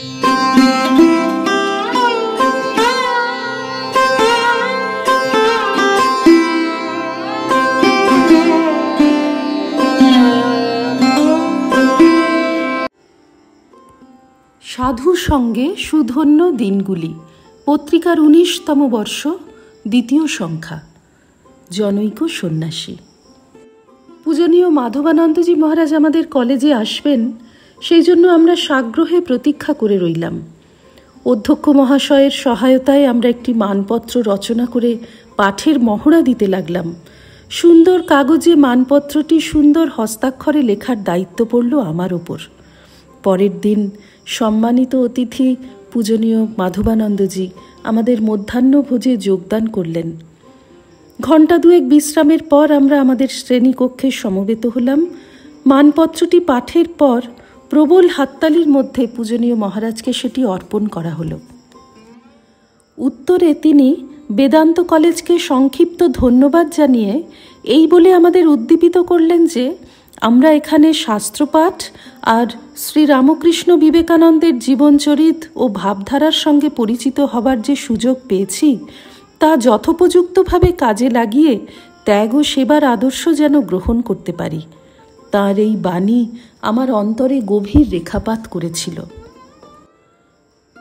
সাধুর সঙ্গে সুধন্য দিনগুলি, পত্রিকার 19তম বর্ষ, দ্বিতীয় সংখ্যা। জনৈক সন্ন্যাসী। পূজনীয় মাধবানন্দজি মহারাজ আমাদের কলেজে আসবেন, সেই জন্য আমরা সাগ্রহে প্রতীক্ষা করে রইলাম। অধ্যক্ষ মহাশয়ের সহায়তায় আমরা একটি মানপত্র রচনা করে পাঠের মহড়া দিতে লাগলাম। সুন্দর কাগজে মানপত্রটি সুন্দর হস্তাক্ষরে লেখার দায়িত্ব পড়ল আমার ওপর। পরের দিন সম্মানিত অতিথি পূজনীয় মাধবানন্দজি আমাদের মধ্যাহ্নভোজে যোগদান করলেন। ঘণ্টা দুয়েক বিশ্রামের পর আমরা আমাদের শ্রেণীকক্ষে সমবেত হলাম। মানপত্রটি পাঠের পর প্রবল হাততালির মধ্যে পূজনীয় মহারাজকে সেটি অর্পণ করা হলো। উত্তরে তিনি বেদান্ত কলেজকে সংক্ষিপ্ত ধন্যবাদ জানিয়ে এই বলে আমাদের উদ্দীপিত করলেন যে আমরা এখানে শাস্ত্রপাঠ আর শ্রীরামকৃষ্ণ বিবেকানন্দের জীবনচরিত ও ভাবধারার সঙ্গে পরিচিত হবার যে সুযোগ পেয়েছি তা যথোপযুক্তভাবে কাজে লাগিয়ে ত্যাগ ও সেবার আদর্শ যেন গ্রহণ করতে পারি। তাঁর এই বাণী আমার অন্তরে গভীর রেখাপাত করেছিল।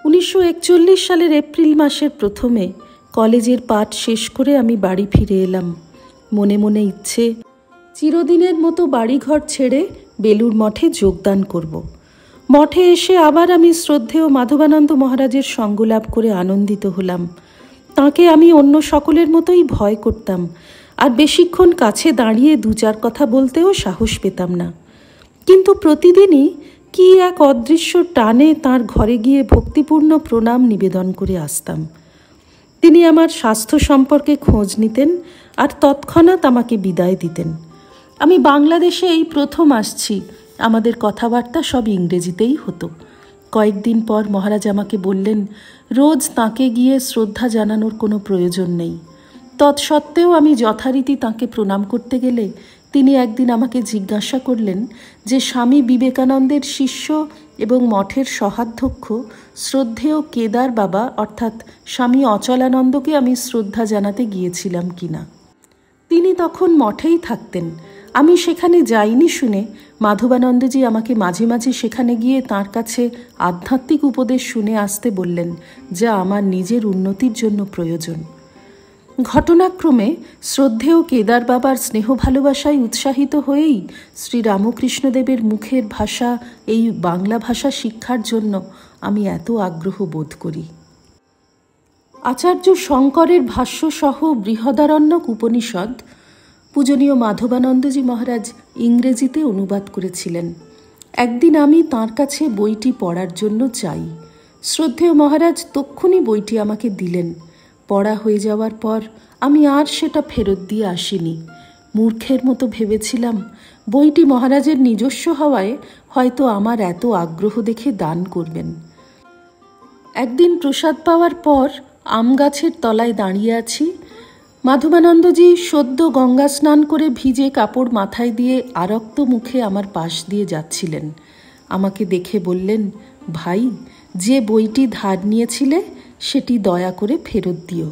1941 সালের এপ্রিল মাসের প্রথমে কলেজের পাঠ শেষ করে আমি বাড়ি ফিরে এলাম। মনে মনে ইচ্ছে, চিরদিনের মতো বাড়িঘর ছেড়ে বেলুড় মঠে যোগদান করব। মঠে এসে আবার আমি শ্রদ্ধেয় মাধবানন্দ মহারাজের সঙ্গলাভ করে আনন্দিত হলাম। তাঁকে আমি অন্য সকলের মতোই ভয় করতাম, আর বেশিক্ষণ কাছে দাঁড়িয়ে দু চার কথা বলতেও সাহস পেতাম না। কিন্তু প্রতিদিনই কি এক অদৃশ্য টানে তাঁর ঘরে গিয়ে ভক্তিপূর্ণ প্রণাম নিবেদন করে আসতাম। তিনি আমার স্বাস্থ্য সম্পর্কে খোঁজ নিতেন আর তৎক্ষণাৎ আমাকে বিদায় দিতেন। আমি বাংলাদেশে এই প্রথম আসছি, আমাদের কথাবার্তা সব ইংরেজিতেই হতো। কয়েকদিন পর মহারাজ আমাকে বললেন রোজ তাঁকে গিয়ে শ্রদ্ধা জানানোর কোনো প্রয়োজন নেই। তৎসত্ত্বেও আমি যথারীতি তাঁকে প্রণাম করতে গেলে তিনি একদিন আমাকে জিজ্ঞাসা করলেন যে স্বামী বিবেকানন্দের শিষ্য এবং মঠের সহাধ্যক্ষ শ্রদ্ধেয় কেদার বাবা অর্থাৎ স্বামী অচলানন্দকে আমি শ্রদ্ধা জানাতে গিয়েছিলাম কিনা। তিনি তখন মঠেই থাকতেন। আমি সেখানে যাইনি শুনে মাধবানন্দজি আমাকে মাঝে মাঝে সেখানে গিয়ে তাঁর কাছে আধ্যাত্মিক উপদেশ শুনে আসতে বললেন, যা আমার নিজের উন্নতির জন্য প্রয়োজন। ঘটনাক্রমে শ্রদ্ধেয় কেদার বাবার স্নেহ ভালোবাসায় উৎসাহিত হয়েই শ্রীরামকৃষ্ণদেবের মুখের ভাষা এই বাংলা ভাষা শিক্ষার জন্য আমি এত আগ্রহ বোধ করি। আচার্য শঙ্করের ভাষ্যসহ বৃহদারণ্যক উপনিষদ পূজনীয় মাধবানন্দজি মহারাজ ইংরেজিতে অনুবাদ করেছিলেন। একদিন আমি তাঁর কাছে বইটি পড়ার জন্য চাই। শ্রদ্ধেয় মহারাজ তক্ষুনি বইটি আমাকে দিলেন। পড়া হয়ে যাওয়ার পর আমি আর সেটা ফেরত দিয়ে আসিনি। মূর্খের মতো ভেবেছিলাম বইটি মহারাজের নিজস্ব হওয়ায় হয়তো আমার এত আগ্রহ দেখে দান করবেন। একদিন প্রসাদ পাওয়ার পর আম গাছের তলায় দাঁড়িয়ে আছি। মাধবানন্দজি সদ্য গঙ্গা স্নান করে ভিজে কাপড় মাথায় দিয়ে আরক্ত মুখে আমার পাশ দিয়ে যাচ্ছিলেন। আমাকে দেখে বললেন, ভাই, যে বইটি ধার নিয়েছিলে সেটি দয়া করে ফেরত দিও।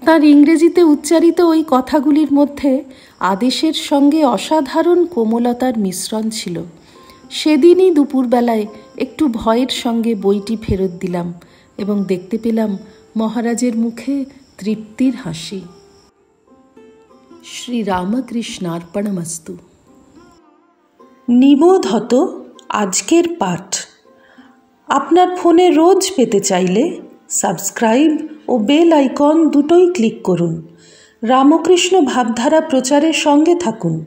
তাঁর ইংরেজিতে উচ্চারিত ওই কথাগুলির মধ্যে আদেশের সঙ্গে অসাধারণ কোমলতার মিশ্রণ ছিল। সেদিনই দুপুরবেলায় একটু ভয়ের সঙ্গে বইটি ফেরত দিলাম এবং দেখতে পেলাম মহারাজের মুখে তৃপ্তির হাসি। শ্রীরামকৃষ্ণার্পণমস্তু। নিবোধত আজকের পাঠ আপনার ফোনে রোজ পেতে চাইলে সাবস্ক্রাইব ও বেল আইকন দুটোই ক্লিক করুন। রামকৃষ্ণ ভাবধারা প্রচারের সঙ্গে থাকুন।